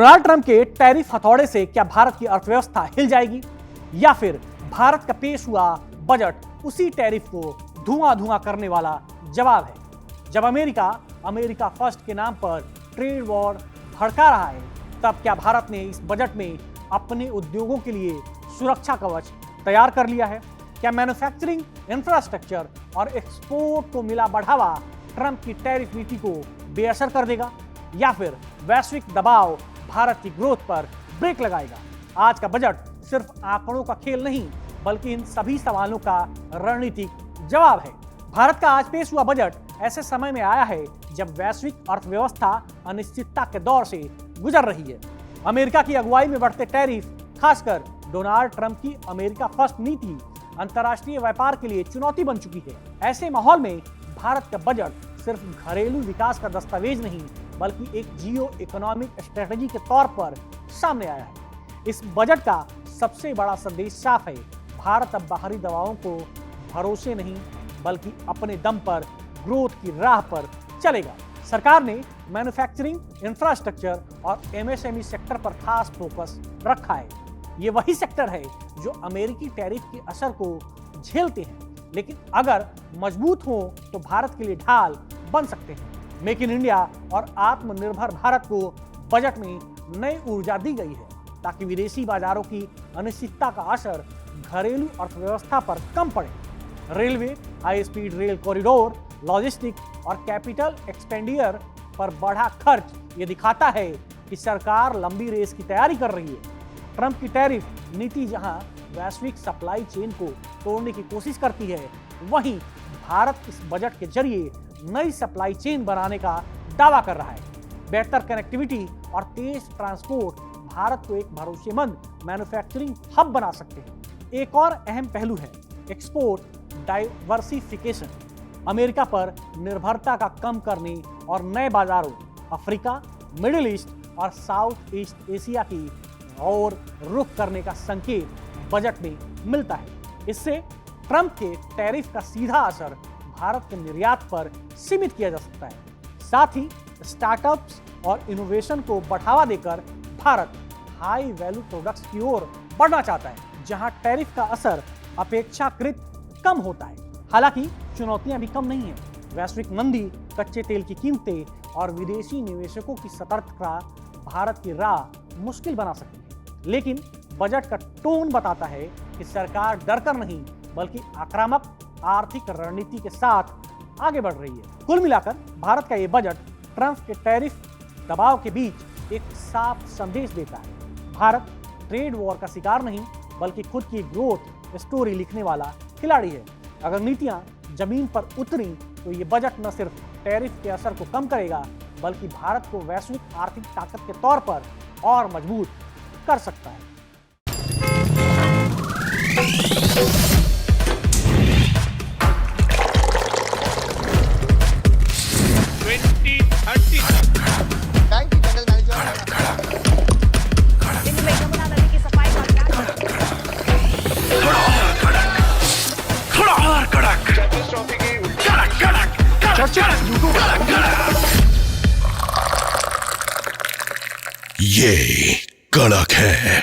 Donald Trump के tariff हथौड़े से क्या भारत की अर्थव्यवस्था हिल जाएगी, या फिर भारत का पेश हुआ बजट उसी टैरिफ को धुआं धुआं करने वाला जवाब है। जब अमेरिका फर्स्ट के नाम पर ट्रेड वॉर भड़का रहा है, तब क्या भारत ने इस बजट में अपने उद्योगों के लिए सुरक्षा कवच तैयार कर लिया है? क्या मैन्युफैक्चरिंग, इंफ्रास्ट्रक्चर और एक्सपोर्ट को मिला बढ़ावा ट्रंप की टैरिफ नीति को बेअसर कर देगा, या फिर वैश्विक दबाव भारत की ग्रोथ पर ब्रेक लगाएगा? आज का बजट सिर्फ आंकड़ों का खेल नहीं, बल्कि इन सभी सवालों का रणनीतिक जवाब है। भारत का आज पेश हुआ बजट ऐसे समय में आया है जब वैश्विक अर्थव्यवस्था अनिश्चितता के दौर से गुजर रही है। अमेरिका की अगुवाई में बढ़ते टैरिफ, खासकर डोनाल्ड ट्रंप की अमेरिका फर्स्ट नीति, अंतर्राष्ट्रीय व्यापार के लिए चुनौती बन चुकी है। ऐसे माहौल में भारत का बजट सिर्फ घरेलू विकास का दस्तावेज नहीं, बल्कि एक जियो इकोनॉमिक स्ट्रेटजी के तौर पर सामने आया है। इस बजट का सबसे बड़ा संदेश साफ है, भारत अब बाहरी दबावों को भरोसे नहीं, बल्कि अपने दम पर ग्रोथ की राह पर चलेगा। सरकार ने मैन्युफैक्चरिंग, इंफ्रास्ट्रक्चर और एमएसएमई सेक्टर पर खास फोकस रखा है। ये वही सेक्टर है जो अमेरिकी टैरिफ के असर को झेलते हैं, लेकिन अगर मजबूत हो तो भारत के लिए ढाल बन सकते हैं। मेक इन इंडिया और आत्मनिर्भर भारत को बजट में नई ऊर्जा दी गई है, ताकि विदेशी बाजारों की अनिश्चितता का असर घरेलू अर्थव्यवस्था पर कम पड़े। Railway, high speed rail corridor, logistic और कैपिटल एक्सपेंडिचर पर बढ़ा खर्च ये दिखाता है कि सरकार लंबी रेस की तैयारी कर रही है। ट्रंप की टैरिफ नीति जहां वैश्विक सप्लाई चेन को तोड़ने की कोशिश करती है, वहीं भारत इस बजट के जरिए नई सप्लाई चेन बनाने का दावा कर रहा है। बेहतर कनेक्टिविटी और तेज ट्रांसपोर्ट भारत को एक भरोसेमंद मैन्युफैक्चरिंग हब बना सकते हैं। एक और अहम पहलू है एक्सपोर्ट डाइवर्सिफिकेशन। अमेरिका पर निर्भरता का कम करने और नए बाजारों अफ्रीका, मिडिल ईस्ट और साउथ ईस्ट एशिया की और रुख करने का संकेत बजट में मिलता है। इससे ट्रंप के टैरिफ का सीधा असर भारत के निर्यात पर सीमित किया जा सकता है। साथ ही स्टार्टअप्स और इनोवेशन को बढ़ावा देकर भारत हाई वैल्यू प्रोडक्ट्स की ओर बढ़ना चाहता है, जहां टैरिफ का असर अपेक्षाकृत कम होता है। हालांकि चुनौतियां भी कम नहीं हैं। वैश्विक मंदी, कच्चे तेल की कीमतें और विदेशी निवेशकों की सतर्कता भारत की राह मुश्किल बना सकती है। लेकिन बजट का टोन बताता है कि सरकार डरकर नहीं, बल्कि आक्रामक आर्थिक रणनीति के साथ आगे बढ़ रही है। कुल मिलाकर भारत का ये बजट ट्रंप के टैरिफ दबाव के बीच एक साफ संदेश देता है। भारत ट्रेड वॉर का शिकार नहीं, बल्कि खुद की ग्रोथ स्टोरी लिखने वाला खिलाड़ी है। अगर नीतियां जमीन पर उतरी तो ये बजट न सिर्फ टैरिफ के असर को कम करेगा, बल्कि भारत को वैश्विक आर्थिक ताकत के तौर पर और मजबूत कर सकता है। ये कड़क है।